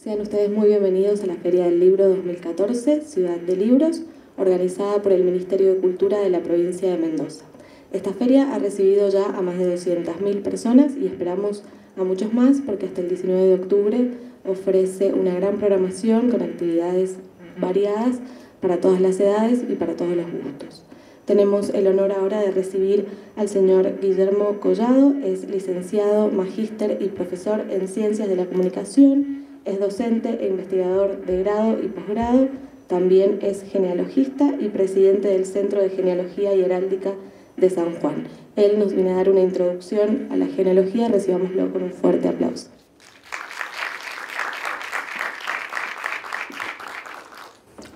Sean ustedes muy bienvenidos a la Feria del Libro 2014, Ciudad de Libros, organizada por el Ministerio de Cultura de la provincia de Mendoza. Esta feria ha recibido ya a más de 200.000 personas y esperamos a muchos más porque hasta el 19 de octubre ofrece una gran programación con actividades variadas para todas las edades y para todos los gustos. Tenemos el honor ahora de recibir al señor Guillermo Collado. Es licenciado, magíster y profesor en Ciencias de la Comunicación, es docente e investigador de grado y posgrado, también es genealogista y presidente del Centro de Genealogía y Heráldica de San Juan. Él nos viene a dar una introducción a la genealogía, recibámoslo con un fuerte aplauso.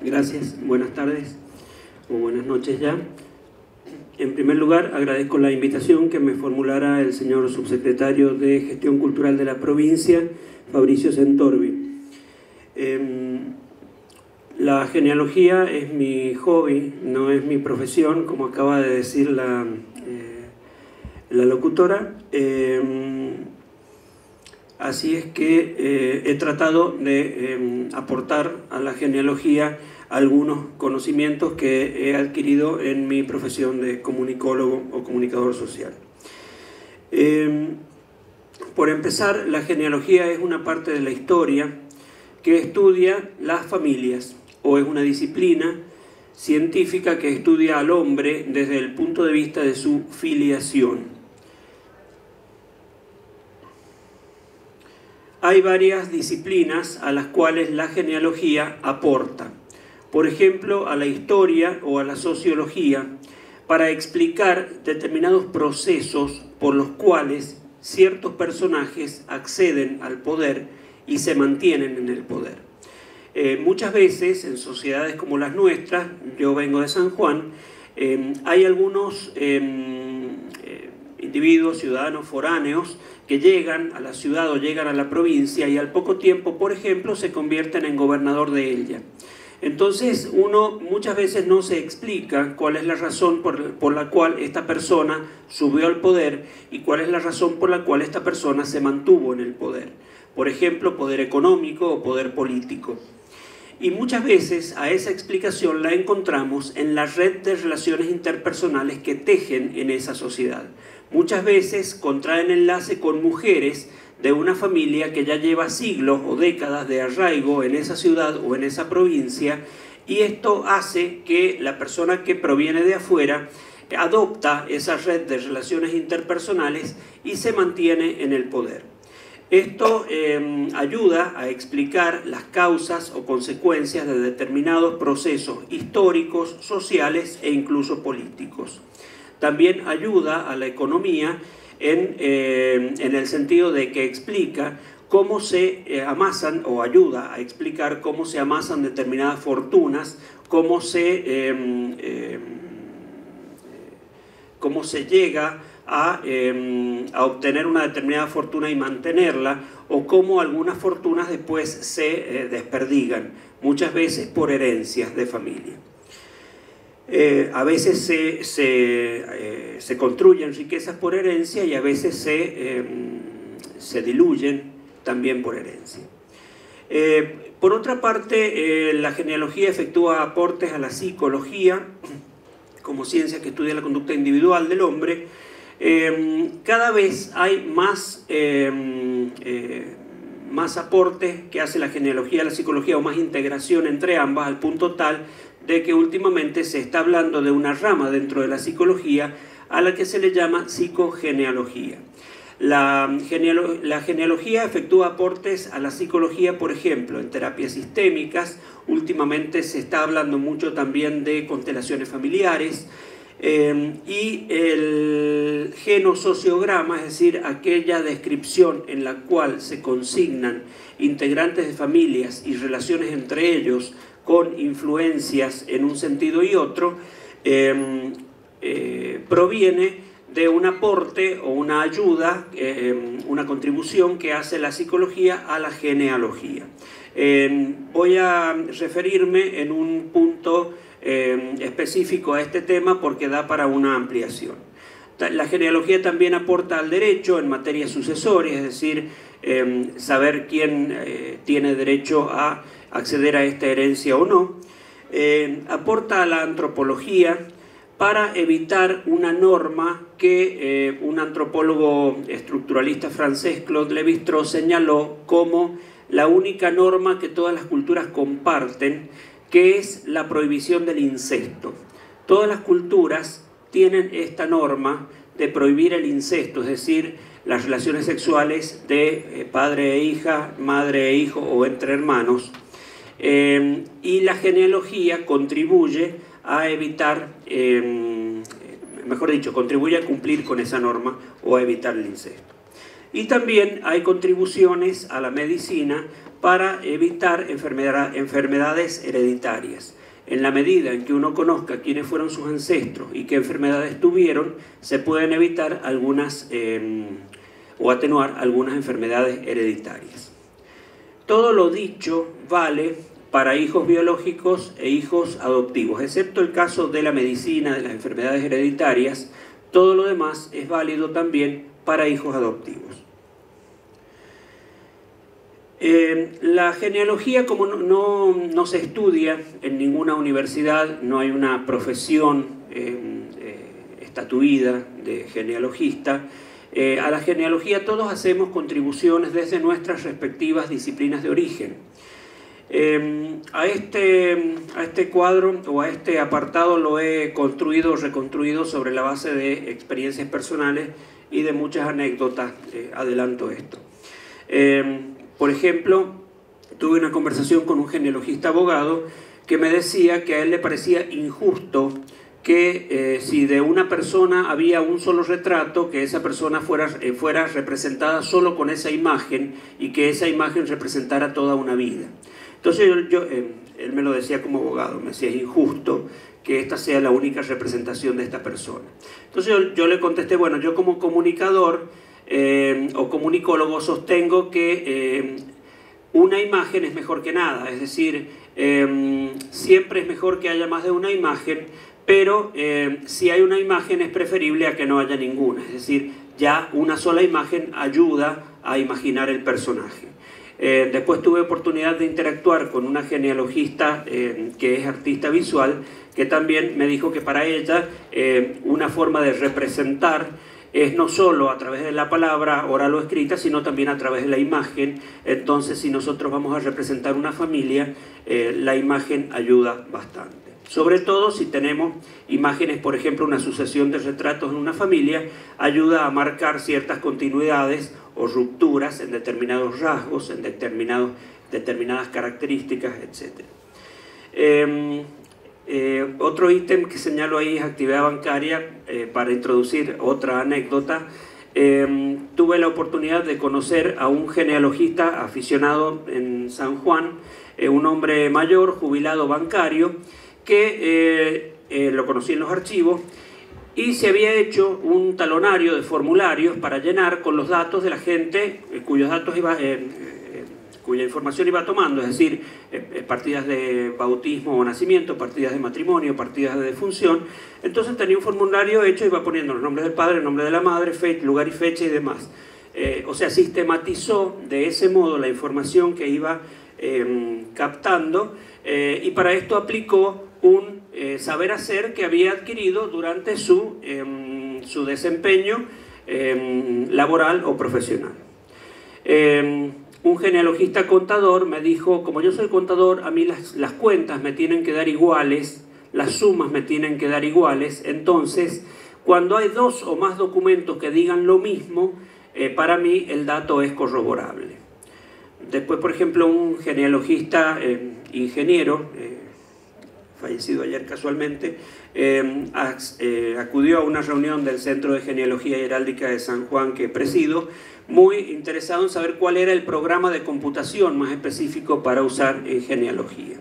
Gracias, buenas tardes o buenas noches ya. En primer lugar, agradezco la invitación que me formulara el señor subsecretario de Gestión Cultural de la provincia, Fabricio Sentorbi. La genealogía es mi hobby, no es mi profesión, como acaba de decir la locutora. Así es que he tratado de aportar a la genealogía algunos conocimientos que he adquirido en mi profesión de comunicólogo o comunicador social. Por empezar, la genealogía es una parte de la historia que estudia las familias, o es una disciplina científica que estudia al hombre desde el punto de vista de su filiación. Hay varias disciplinas a las cuales la genealogía aporta. Por ejemplo, a la historia o a la sociología, para explicar determinados procesos por los cuales ciertos personajes acceden al poder y se mantienen en el poder. Muchas veces, en sociedades como las nuestras, yo vengo de San Juan, hay algunos individuos, ciudadanos foráneos, que llegan a la ciudad o llegan a la provincia y al poco tiempo, por ejemplo, se convierten en gobernador de ella. Entonces uno muchas veces no se explica cuál es la razón por la cual esta persona subió al poder y cuál es la razón por la cual esta persona se mantuvo en el poder. Por ejemplo, poder económico o poder político. Y muchas veces a esa explicación la encontramos en la red de relaciones interpersonales que tejen en esa sociedad. Muchas veces contraen enlace con mujeres de una familia que ya lleva siglos o décadas de arraigo en esa ciudad o en esa provincia, y esto hace que la persona que proviene de afuera adopta esa red de relaciones interpersonales y se mantiene en el poder. Esto ayuda a explicar las causas o consecuencias de determinados procesos históricos, sociales e incluso políticos. También ayuda a la economía en el sentido de que explica cómo se amasan, o ayuda a explicar cómo se amasan determinadas fortunas, cómo se llega a obtener una determinada fortuna y mantenerla, o cómo algunas fortunas después se desperdigan, muchas veces por herencias de familia. A veces se construyen riquezas por herencia y a veces se diluyen también por herencia. Por otra parte, la genealogía efectúa aportes a la psicología como ciencia que estudia la conducta individual del hombre. Cada vez hay más aportes que hace la genealogía a la psicología, o más integración entre ambas, al punto tal de que últimamente se está hablando de una rama dentro de la psicología a la que se le llama psicogenealogía. La genealogía efectúa aportes a la psicología, por ejemplo, en terapias sistémicas. Últimamente se está hablando mucho también de constelaciones familiares, y el genosociograma, es decir, aquella descripción en la cual se consignan integrantes de familias y relaciones entre ellos con influencias en un sentido y otro, proviene de un aporte o una ayuda, una contribución que hace la psicología a la genealogía. Voy a referirme en un punto específico a este tema porque da para una ampliación. La genealogía también aporta al derecho en materia sucesoria, es decir, saber quién tiene derecho a acceder a esta herencia o no. Aporta a la antropología para evitar una norma que un antropólogo estructuralista francés, Claude Lévi-Strauss, señaló como la única norma que todas las culturas comparten, que es la prohibición del incesto. Todas las culturas tienen esta norma de prohibir el incesto, es decir, las relaciones sexuales de padre e hija, madre e hijo o entre hermanos. Y la genealogía contribuye a evitar, mejor dicho, contribuye a cumplir con esa norma o a evitar el incesto. Y también hay contribuciones a la medicina para evitar enfermedades hereditarias. En la medida en que uno conozca quiénes fueron sus ancestros y qué enfermedades tuvieron, se pueden evitar algunas o atenuar algunas enfermedades hereditarias. Todo lo dicho vale para hijos biológicos e hijos adoptivos, excepto el caso de la medicina, de las enfermedades hereditarias. Todo lo demás es válido también para hijos adoptivos. La genealogía, como no se estudia en ninguna universidad, no hay una profesión estatuida de genealogista, a la genealogía todos hacemos contribuciones desde nuestras respectivas disciplinas de origen. A este cuadro o a este apartado lo he construido o reconstruido sobre la base de experiencias personales y de muchas anécdotas. Adelanto esto. Por ejemplo, tuve una conversación con un genealogista abogado que me decía que a él le parecía injusto que si de una persona había un solo retrato, que esa persona fuera representada solo con esa imagen y que esa imagen representara toda una vida. Entonces él me lo decía como abogado, me decía, es injusto que esta sea la única representación de esta persona. Entonces yo le contesté, bueno, yo como comunicador o comunicólogo sostengo que una imagen es mejor que nada, es decir, siempre es mejor que haya más de una imagen, pero si hay una imagen es preferible a que no haya ninguna, es decir, ya una sola imagen ayuda a imaginar el personaje. Después tuve oportunidad de interactuar con una genealogista que es artista visual, que también me dijo que para ella una forma de representar es no solo a través de la palabra oral o escrita, sino también a través de la imagen. Entonces, si nosotros vamos a representar una familia, la imagen ayuda bastante. Sobre todo si tenemos imágenes, por ejemplo, una sucesión de retratos en una familia, ayuda a marcar ciertas continuidades o rupturas en determinados rasgos, en determinadas características, etc. Otro ítem que señalo ahí es actividad bancaria. Para introducir otra anécdota, tuve la oportunidad de conocer a un genealogista aficionado en San Juan, un hombre mayor, jubilado bancario, que lo conocí en los archivos y se había hecho un talonario de formularios para llenar con los datos de la gente cuya información iba tomando, es decir, partidas de bautismo o nacimiento, partidas de matrimonio, partidas de defunción. Entonces tenía un formulario hecho y iba poniendo los nombres del padre, el nombre de la madre, lugar y fecha y demás. O sea, sistematizó de ese modo la información que iba captando, y para esto aplicó un saber hacer que había adquirido durante su desempeño laboral o profesional. Un genealogista contador me dijo, como yo soy contador, a mí las cuentas me tienen que dar iguales, las sumas me tienen que dar iguales, entonces cuando hay dos o más documentos que digan lo mismo, para mí el dato es corroborable. Después, por ejemplo, un genealogista ingeniero, fallecido ayer casualmente, acudió a una reunión del Centro de Genealogía y Heráldica de San Juan que presido, muy interesado en saber cuál era el programa de computación más específico para usar en genealogía.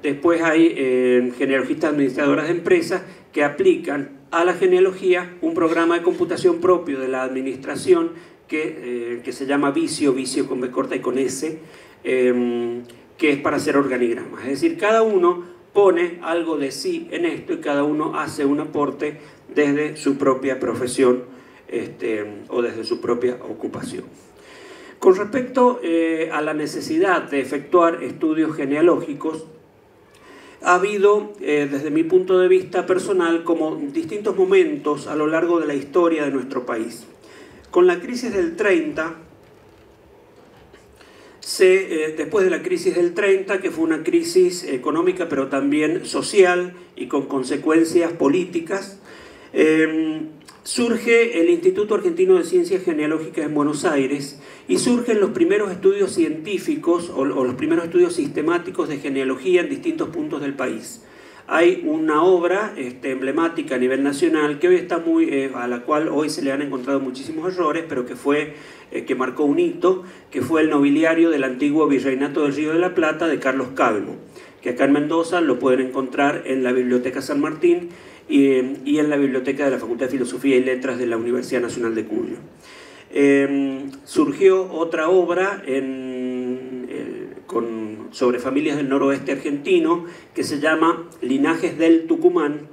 Después hay genealogistas administradoras de empresas que aplican a la genealogía un programa de computación propio de la administración que se llama Visio con B corta y con S, que es para hacer organigramas. Es decir, cada uno pone algo de sí en esto y cada uno hace un aporte desde su propia profesión o desde su propia ocupación. Con respecto a la necesidad de efectuar estudios genealógicos, ha habido, desde mi punto de vista personal, como distintos momentos a lo largo de la historia de nuestro país. Con la crisis del 30, después de la crisis del 30, que fue una crisis económica pero también social y con consecuencias políticas, surge el Instituto Argentino de Ciencias Genealógicas en Buenos Aires y surgen los primeros estudios científicos o los primeros estudios sistemáticos de genealogía en distintos puntos del país. Hay una obra emblemática a nivel nacional que hoy está a la cual hoy se le han encontrado muchísimos errores, pero que marcó un hito, que fue el nobiliario del antiguo Virreinato del Río de la Plata de Carlos Calvo, que acá en Mendoza lo pueden encontrar en la Biblioteca San Martín y en la Biblioteca de la Facultad de Filosofía y Letras de la Universidad Nacional de Cuyo. Surgió otra obra sobre familias del noroeste argentino que se llama Linajes del Tucumán.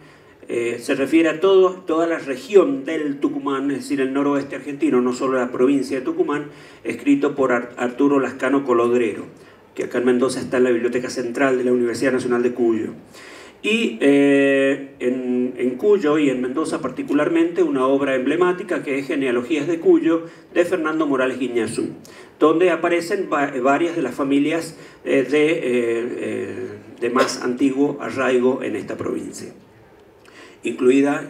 Se refiere a toda la región del Tucumán, es decir, el noroeste argentino, no solo la provincia de Tucumán, escrito por Arturo Lascano Colodrero, que acá en Mendoza está en la Biblioteca Central de la Universidad Nacional de Cuyo. Y en Cuyo y en Mendoza particularmente una obra emblemática que es Genealogías de Cuyo de Fernando Morales Guiñazú, donde aparecen varias de las familias de más antiguo arraigo en esta provincia, incluida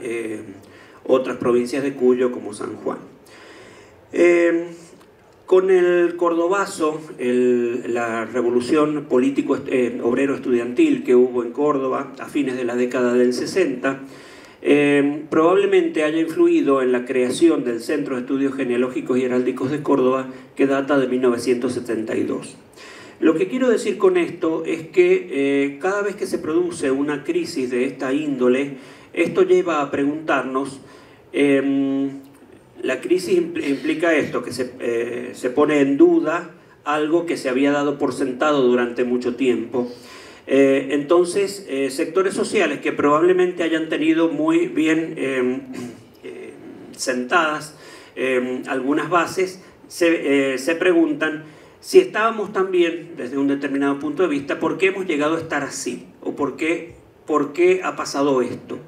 otras provincias de Cuyo como San Juan. Con el Cordobazo, la revolución político obrero estudiantil que hubo en Córdoba a fines de la década del 60, probablemente haya influido en la creación del Centro de Estudios Genealógicos y Heráldicos de Córdoba, que data de 1972. Lo que quiero decir con esto es que cada vez que se produce una crisis de esta índole, esto lleva a preguntarnos. La crisis implica esto, que se pone en duda algo que se había dado por sentado durante mucho tiempo. Entonces, sectores sociales que probablemente hayan tenido muy bien sentadas algunas bases, se preguntan si estábamos también, desde un determinado punto de vista, ¿por qué hemos llegado a estar así? ¿O por qué ha pasado esto?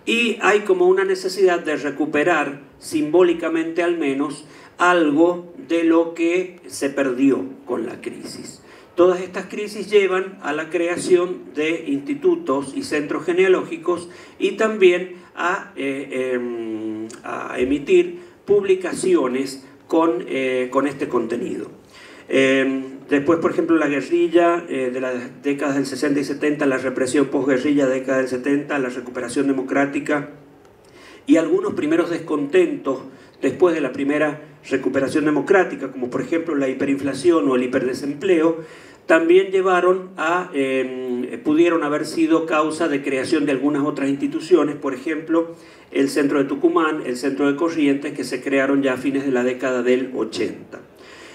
Y hay como una necesidad de recuperar, simbólicamente al menos, algo de lo que se perdió con la crisis. Todas estas crisis llevan a la creación de institutos y centros genealógicos y también a emitir publicaciones con este contenido. Después, por ejemplo, la guerrilla de las décadas del 60 y 70, la represión posguerrilla de la década del 70, la recuperación democrática y algunos primeros descontentos después de la primera recuperación democrática, como por ejemplo la hiperinflación o el hiperdesempleo, también pudieron haber sido causa de creación de algunas otras instituciones, por ejemplo, el Centro de Tucumán, el Centro de Corrientes, que se crearon ya a fines de la década del 80.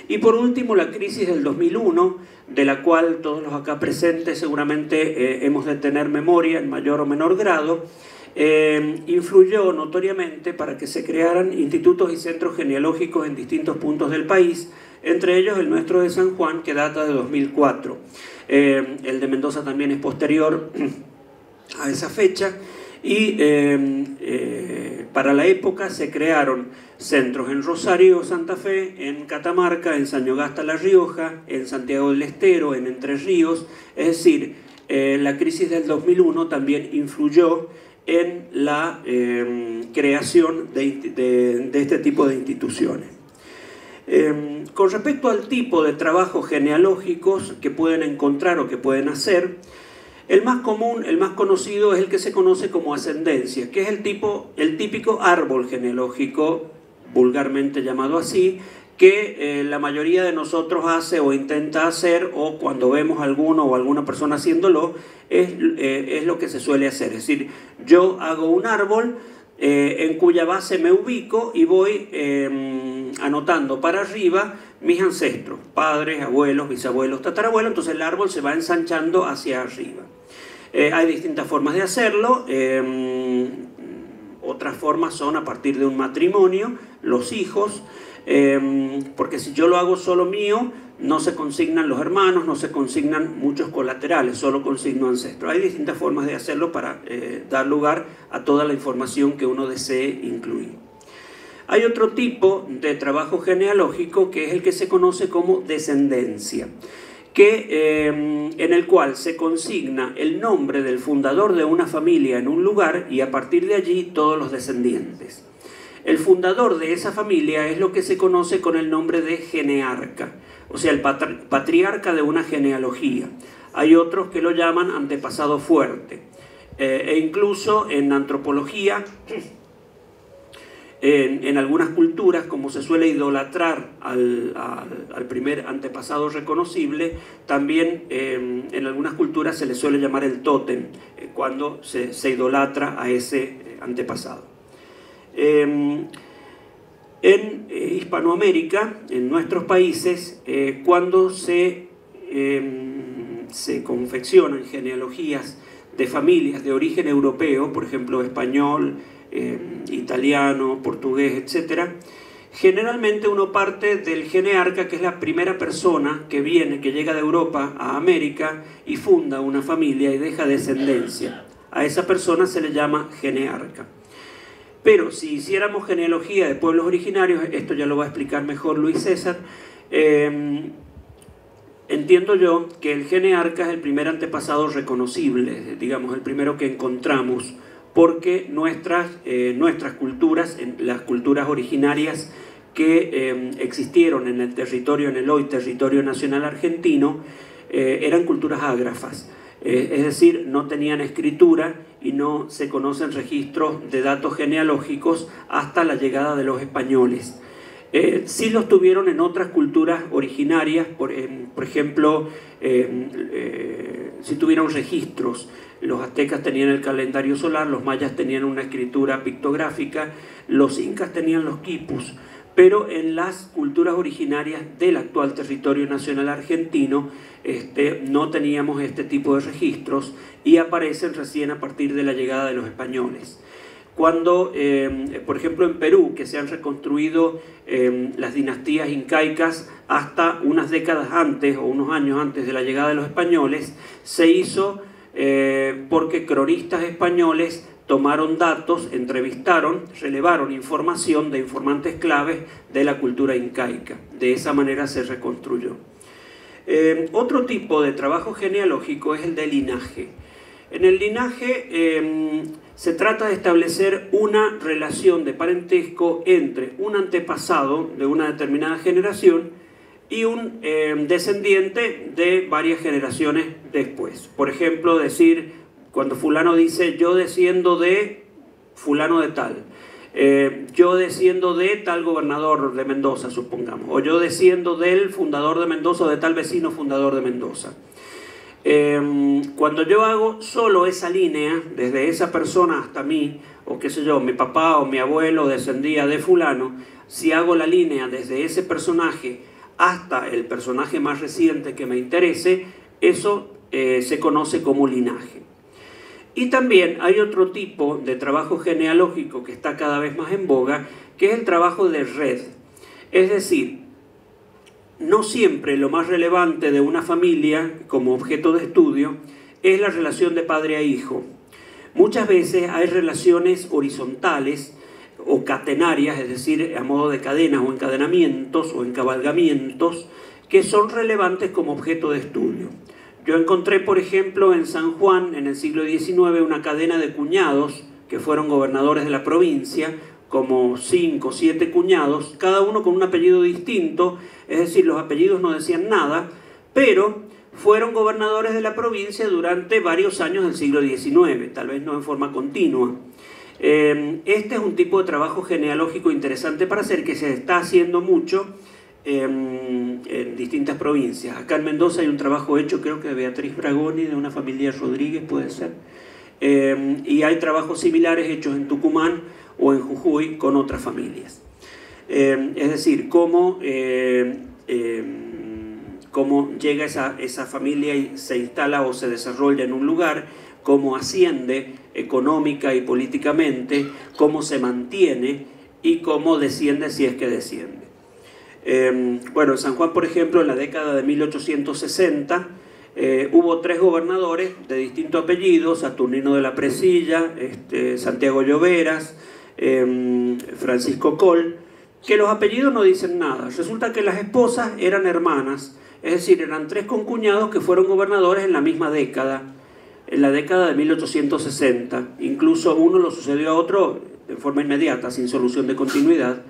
Y por último, la crisis del 2001, de la cual todos los acá presentes seguramente hemos de tener memoria en mayor o menor grado, influyó notoriamente para que se crearan institutos y centros genealógicos en distintos puntos del país, entre ellos el nuestro de San Juan, que data de 2004. El de Mendoza también es posterior a esa fecha, y para la época se crearon centros en Rosario, Santa Fe, en Catamarca, en Sañogasta, La Rioja, en Santiago del Estero, en Entre Ríos. Es decir, la crisis del 2001 también influyó en la creación de este tipo de instituciones. Con respecto al tipo de trabajos genealógicos que pueden encontrar o que pueden hacer, el más común, el más conocido es el que se conoce como ascendencia, que es el típico árbol genealógico, vulgarmente llamado así, que la mayoría de nosotros hace o intenta hacer, o cuando vemos a alguno o alguna persona haciéndolo, es lo que se suele hacer. Es decir, yo hago un árbol en cuya base me ubico y voy anotando para arriba mis ancestros, padres, abuelos, bisabuelos, tatarabuelos, entonces el árbol se va ensanchando hacia arriba. Hay distintas formas de hacerlo. otras formas son a partir de un matrimonio, los hijos, porque si yo lo hago solo mío, no se consignan los hermanos, no se consignan muchos colaterales, solo consigno ancestro. Hay distintas formas de hacerlo para dar lugar a toda la información que uno desee incluir. Hay otro tipo de trabajo genealógico que es el que se conoce como descendencia, en el cual se consigna el nombre del fundador de una familia en un lugar y a partir de allí todos los descendientes. El fundador de esa familia es lo que se conoce con el nombre de genearca, o sea, el patriarca de una genealogía. Hay otros que lo llaman antepasado fuerte, e incluso en antropología, en algunas culturas, como se suele idolatrar al primer antepasado reconocible, también en algunas culturas se le suele llamar el tótem, cuando se idolatra a ese antepasado. En Hispanoamérica, en nuestros países, cuando se confeccionan genealogías de familias de origen europeo, por ejemplo español, italiano, portugués, etc., generalmente uno parte del genearca, que es la primera persona que llega de Europa a América y funda una familia y deja descendencia. A esa persona se le llama genearca. Pero si hiciéramos genealogía de pueblos originarios, esto ya lo va a explicar mejor Luis César, entiendo yo que el genearca es el primer antepasado reconocible, digamos, el primero que encontramos, porque nuestras culturas, las culturas originarias que existieron en el hoy territorio nacional argentino, eran culturas ágrafas. Es decir, no tenían escritura y no se conocen registros de datos genealógicos hasta la llegada de los españoles. Sí los tuvieron en otras culturas originarias, por ejemplo, sí tuvieron registros. Los aztecas tenían el calendario solar, los mayas tenían una escritura pictográfica, los incas tenían los quipus, pero en las culturas originarias del actual territorio nacional argentino no teníamos este tipo de registros y aparecen recién a partir de la llegada de los españoles. Cuando, por ejemplo, en Perú, que se han reconstruido las dinastías incaicas hasta unas décadas antes o unos años antes de la llegada de los españoles, se hizo porque cronistas españoles tomaron datos, entrevistaron, relevaron información de informantes claves de la cultura incaica. De esa manera se reconstruyó. Otro tipo de trabajo genealógico es el de linaje. En el linaje se trata de establecer una relación de parentesco entre un antepasado de una determinada generación y un descendiente de varias generaciones después. Por ejemplo, decir, cuando fulano dice yo desciendo de fulano de tal, yo desciendo de tal gobernador de Mendoza, supongamos, o yo desciendo del fundador de Mendoza o de tal vecino fundador de Mendoza. Cuando yo hago solo esa línea, desde esa persona hasta mí, o qué sé yo, mi papá o mi abuelo descendía de fulano, si hago la línea desde ese personaje hasta el personaje más reciente que me interese, eso se conoce como linaje. Y también hay otro tipo de trabajo genealógico que está cada vez más en boga, que es el trabajo de red. Es decir, no siempre lo más relevante de una familia como objeto de estudio es la relación de padre a hijo. Muchas veces hay relaciones horizontales o catenarias, es decir, a modo de cadenas o encadenamientos o encabalgamientos, que son relevantes como objeto de estudio. Yo encontré, por ejemplo, en San Juan, en el siglo XIX, una cadena de cuñados que fueron gobernadores de la provincia, como 5 o 7 cuñados, cada uno con un apellido distinto, es decir, los apellidos no decían nada, pero fueron gobernadores de la provincia durante varios años del siglo XIX, tal vez no en forma continua. Este es un tipo de trabajo genealógico interesante para hacer, que se está haciendo mucho en distintas provincias. Acá en Mendoza hay un trabajo hecho, creo que de Beatriz Bragoni, de una familia Rodríguez, puede ser, y hay trabajos similares hechos en Tucumán o en Jujuy con otras familias. Es decir, cómo llega esa familia y se instala o se desarrolla en un lugar, cómo asciende económica y políticamente, cómo se mantiene y cómo desciende si es que desciende. Bueno, en San Juan, por ejemplo, en la década de 1860 hubo 3 gobernadores de distinto apellido: Saturnino de la Presilla, Santiago Lloveras, Francisco Coll, que los apellidos no dicen nada. Resulta que las esposas eran hermanas, es decir, eran 3 concuñados que fueron gobernadores en la misma década, en la década de 1860. Incluso uno lo sucedió a otro de forma inmediata, sin solución de continuidad.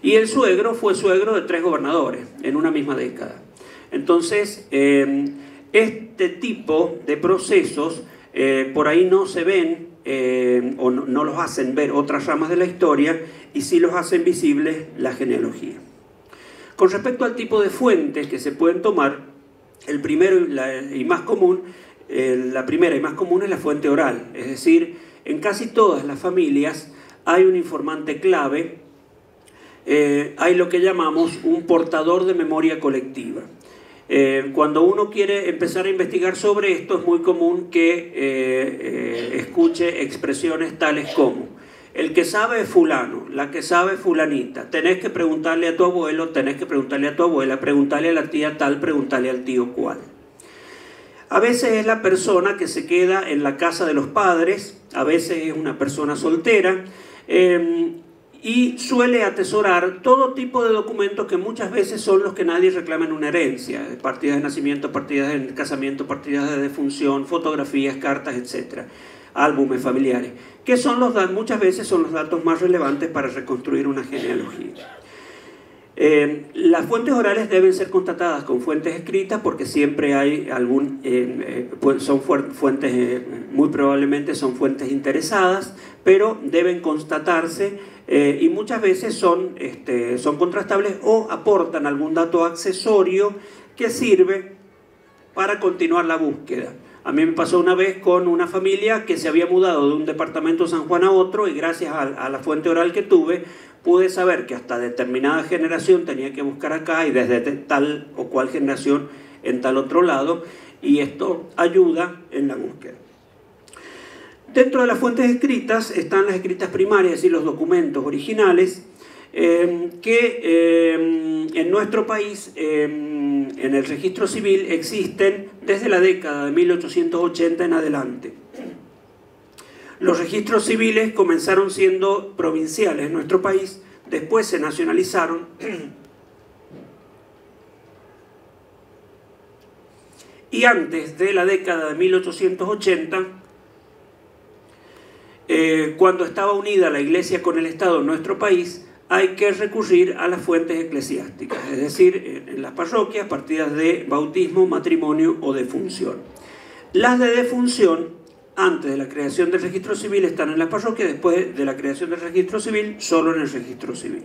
Y el suegro fue suegro de 3 gobernadores en una misma década. Entonces, este tipo de procesos por ahí no se ven o no los hacen ver otras ramas de la historia, y sí los hacen visibles la genealogía. Con respecto al tipo de fuentes que se pueden tomar, el primero y más común, la primera y más común es la fuente oral. Es decir, en casi todas las familias hay un informante clave, hay lo que llamamos un portador de memoria colectiva. Cuando uno quiere empezar a investigar sobre esto, es muy común que escuche expresiones tales como: el que sabe es fulano, la que sabe es fulanita, tenés que preguntarle a tu abuelo, tenés que preguntarle a tu abuela, preguntarle a la tía tal, preguntarle al tío cual. A veces es la persona que se queda en la casa de los padres, a veces es una persona soltera, y suele atesorar todo tipo de documentos que muchas veces son los que nadie reclama en una herencia: partidas de nacimiento, partidas de casamiento, partidas de defunción, fotografías, cartas, etc. Álbumes familiares, que son muchas veces son los datos más relevantes para reconstruir una genealogía. Las fuentes orales deben ser constatadas con fuentes escritas, porque siempre hay son fuentes, muy probablemente son fuentes interesadas, pero deben constatarse y muchas veces son contrastables o aportan algún dato accesorio que sirve para continuar la búsqueda. A mí me pasó una vez con una familia que se había mudado de un departamento de San Juan a otro, y gracias a la fuente oral que tuve, pude saber que hasta determinada generación tenía que buscar acá, y desde tal o cual generación en tal otro lado, y esto ayuda en la búsqueda. Dentro de las fuentes escritas están las escritas primarias, es decir, los documentos originales, que en nuestro país, en el registro civil, existen desde la década de 1880 en adelante. Los registros civiles comenzaron siendo provinciales en nuestro país, después se nacionalizaron y antes de la década de 1880, cuando estaba unida la Iglesia con el Estado en nuestro país, hay que recurrir a las fuentes eclesiásticas, es decir, en las parroquias, partidas de bautismo, matrimonio o defunción. Las de defunción, antes de la creación del registro civil, están en las parroquias; después de la creación del registro civil, solo en el registro civil.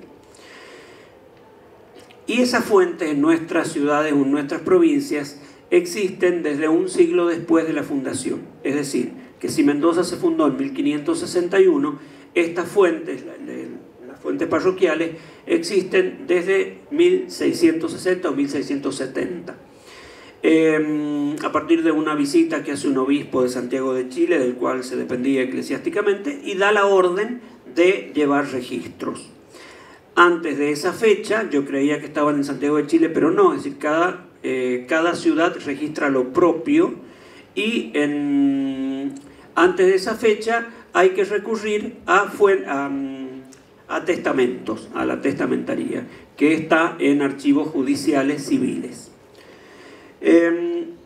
Y esas fuentes en nuestras ciudades o en nuestras provincias existen desde un siglo después de la fundación. Es decir, que si Mendoza se fundó en 1561, estas fuentes, las fuentes parroquiales, existen desde 1660 o 1670. A partir de una visita que hace un obispo de Santiago de Chile, del cual se dependía eclesiásticamente, y da la orden de llevar registros. Antes de esa fecha, yo creía que estaban en Santiago de Chile, pero no, es decir, cada ciudad registra lo propio, y antes de esa fecha hay que recurrir a testamentos, a la testamentaría, que está en archivos judiciales civiles. En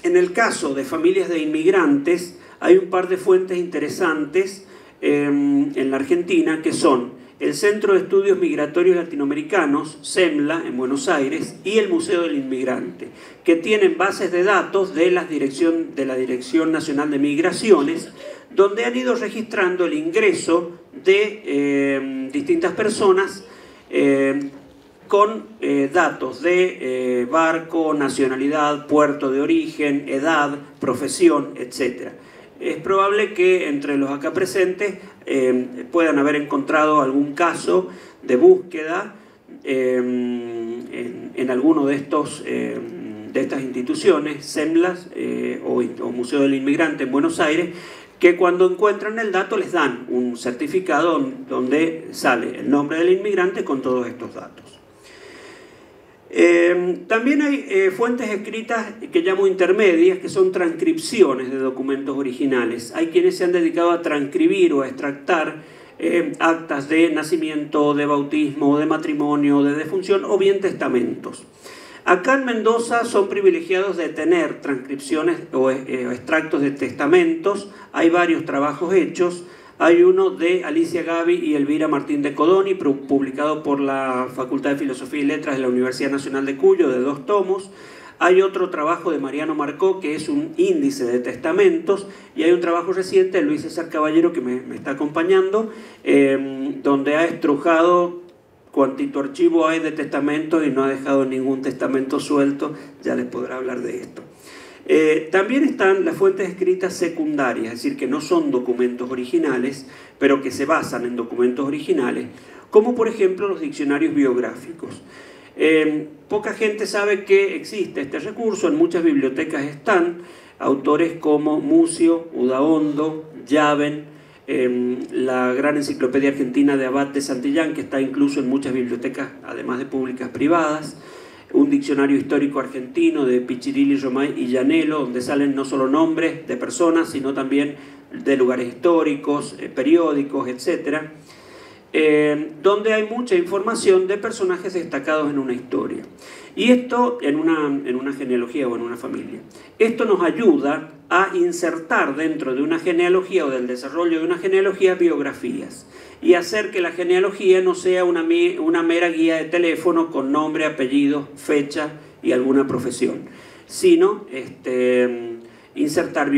el caso de familias de inmigrantes, hay un par de fuentes interesantes en la Argentina, que son el Centro de Estudios Migratorios Latinoamericanos, CEMLA, en Buenos Aires, y el Museo del Inmigrante, que tienen bases de datos de la Dirección Nacional de Migraciones, donde han ido registrando el ingreso de distintas personas con datos de barco, nacionalidad, puerto de origen, edad, profesión, etc. Es probable que entre los acá presentes puedan haber encontrado algún caso de búsqueda en alguno de estos estas instituciones, SEMLAS o Museo del Inmigrante en Buenos Aires, que cuando encuentran el dato les dan un certificado donde sale el nombre del inmigrante con todos estos datos. También hay fuentes escritas que llamo intermedias, que son transcripciones de documentos originales. Hay quienes se han dedicado a transcribir o a extractar actas de nacimiento, de bautismo, de matrimonio, de defunción o bien testamentos. Acá en Mendoza son privilegiados de tener transcripciones o extractos de testamentos. Hay varios trabajos hechos. Hay uno de Alicia Gavi y Elvira Martín de Codoni, publicado por la Facultad de Filosofía y Letras de la Universidad Nacional de Cuyo, de 2 tomos. Hay otro trabajo de Mariano Marcó, que es un índice de testamentos, y hay un trabajo reciente de Luis César Caballero, que me está acompañando, donde ha estrujado cuantito archivo hay de testamentos y no ha dejado ningún testamento suelto. Ya les podrá hablar de esto. También están las fuentes escritas secundarias, es decir, que no son documentos originales, pero que se basan en documentos originales, como por ejemplo los diccionarios biográficos. Poca gente sabe que existe este recurso, en muchas bibliotecas están autores como Mucio, Udaondo, Yaven, la gran enciclopedia argentina de Abad de Santillán, que está incluso en muchas bibliotecas, además de públicas privadas, un diccionario histórico argentino de Pichirilli, Romay y Llanelo, donde salen no solo nombres de personas, sino también de lugares históricos, periódicos, etc., donde hay mucha información de personajes destacados en una historia. Y esto en una genealogía o en una familia. Esto nos ayuda a insertar dentro de una genealogía o del desarrollo de una genealogía biografías y hacer que la genealogía no sea una mera guía de teléfono con nombre, apellido, fecha y alguna profesión, sino insertar